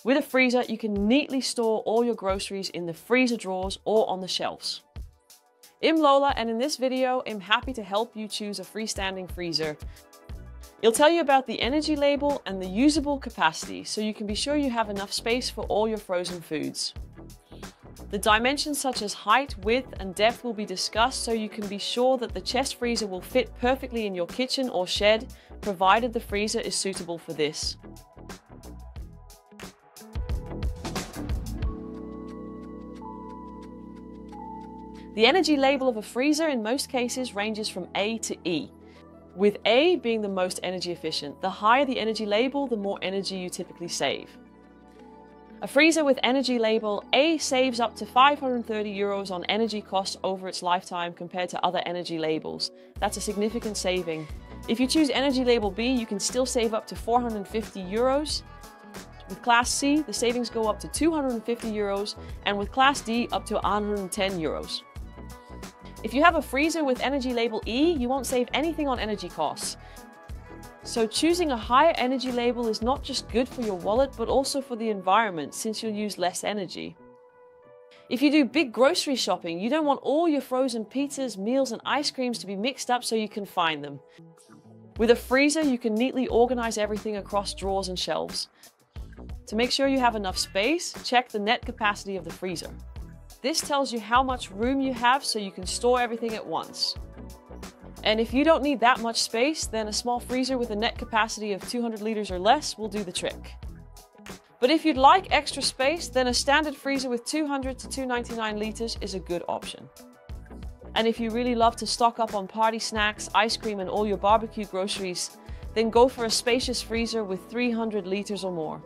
With a freezer, you can neatly store all your groceries in the freezer drawers or on the shelves. I'm Lola, and in this video, I'm happy to help you choose a freestanding freezer. It'll tell you about the energy label and the usable capacity, so you can be sure you have enough space for all your frozen foods. The dimensions such as height, width, and depth will be discussed, so you can be sure that the chest freezer will fit perfectly in your kitchen or shed, provided the freezer is suitable for this. The energy label of a freezer in most cases ranges from A to E, with A being the most energy efficient. The higher the energy label, the more energy you typically save. A freezer with energy label A saves up to €530 on energy costs over its lifetime compared to other energy labels. That's a significant saving. If you choose energy label B, you can still save up to €450. With Class C, the savings go up to €250, and with Class D, up to €110. If you have a freezer with energy label E, you won't save anything on energy costs. So choosing a higher energy label is not just good for your wallet, but also for the environment, since you'll use less energy. If you do big grocery shopping, you don't want all your frozen pizzas, meals, and ice creams to be mixed up so you can find them. With a freezer, you can neatly organize everything across drawers and shelves. To make sure you have enough space, check the net capacity of the freezer. This tells you how much room you have so you can store everything at once. And if you don't need that much space, then a small freezer with a net capacity of 200 liters or less will do the trick. But if you'd like extra space, then a standard freezer with 200 to 299 liters is a good option. And if you really love to stock up on party snacks, ice cream, and all your barbecue groceries, then go for a spacious freezer with 300 liters or more.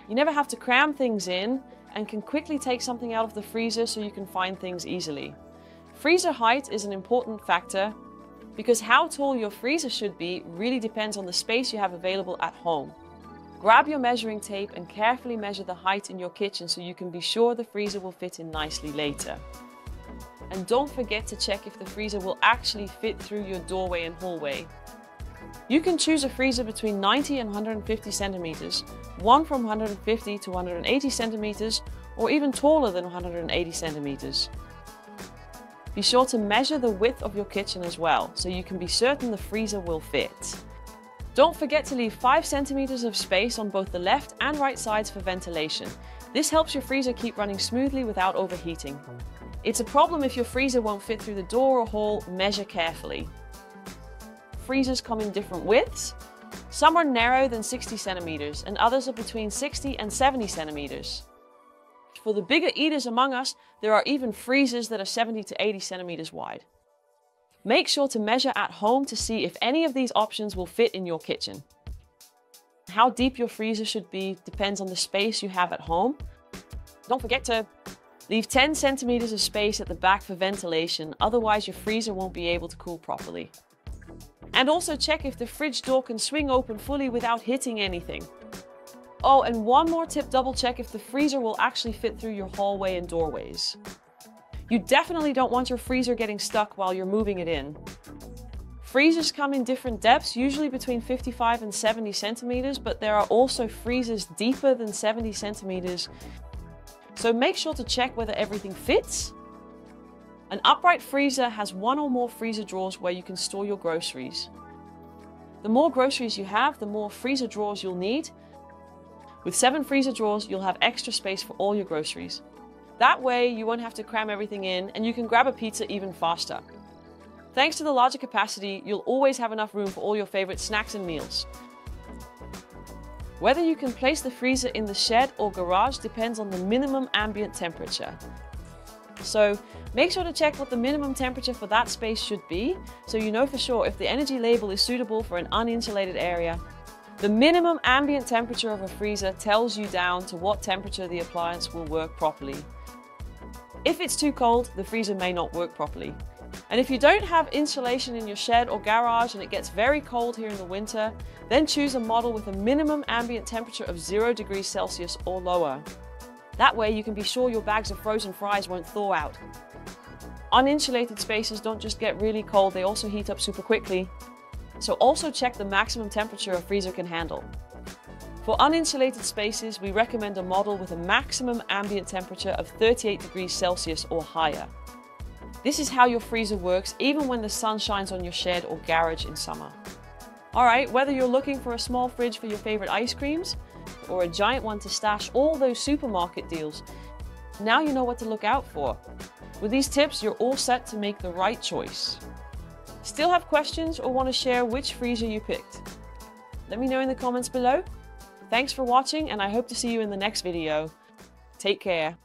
You never have to cram things in, and can quickly take something out of the freezer so you can find things easily. Freezer height is an important factor because how tall your freezer should be really depends on the space you have available at home. Grab your measuring tape and carefully measure the height in your kitchen so you can be sure the freezer will fit in nicely later. And don't forget to check if the freezer will actually fit through your doorway and hallway. You can choose a freezer between 90 and 150 centimeters, one from 150 to 180 centimeters, or even taller than 180 centimeters. Be sure to measure the width of your kitchen as well, so you can be certain the freezer will fit. Don't forget to leave 5 centimeters of space on both the left and right sides for ventilation. This helps your freezer keep running smoothly without overheating. It's a problem if your freezer won't fit through the door or hole. Measure carefully. Freezers come in different widths. Some are narrower than 60 centimeters and others are between 60 and 70 centimeters. For the bigger eaters among us, there are even freezers that are 70 to 80 centimeters wide. Make sure to measure at home to see if any of these options will fit in your kitchen. How deep your freezer should be depends on the space you have at home. Don't forget to leave 10 centimeters of space at the back for ventilation, otherwise your freezer won't be able to cool properly. And also check if the fridge door can swing open fully without hitting anything. Oh, and one more tip, double check if the freezer will actually fit through your hallway and doorways. You definitely don't want your freezer getting stuck while you're moving it in. Freezers come in different depths, usually between 55 and 70 centimeters, but there are also freezers deeper than 70 centimeters. So make sure to check whether everything fits. An upright freezer has one or more freezer drawers where you can store your groceries. The more groceries you have, the more freezer drawers you'll need. With 7 freezer drawers, you'll have extra space for all your groceries. That way, you won't have to cram everything in, and you can grab a pizza even faster. Thanks to the larger capacity, you'll always have enough room for all your favorite snacks and meals. Whether you can place the freezer in the shed or garage depends on the minimum ambient temperature. So make sure to check what the minimum temperature for that space should be, so you know for sure if the energy label is suitable for an uninsulated area. The minimum ambient temperature of a freezer tells you down to what temperature the appliance will work properly. If it's too cold, the freezer may not work properly. And if you don't have insulation in your shed or garage and it gets very cold here in the winter, then choose a model with a minimum ambient temperature of 0 degrees Celsius or lower. That way you can be sure your bags of frozen fries won't thaw out. Uninsulated spaces don't just get really cold, they also heat up super quickly. So also check the maximum temperature a freezer can handle. For uninsulated spaces, we recommend a model with a maximum ambient temperature of 38 degrees Celsius or higher. This is how your freezer works even when the sun shines on your shed or garage in summer. Alright, whether you're looking for a small fridge for your favorite ice creams or a giant one to stash all those supermarket deals, now you know what to look out for. With these tips, you're all set to make the right choice. Still have questions or want to share which freezer you picked? Let me know in the comments below. Thanks for watching, and I hope to see you in the next video. Take care.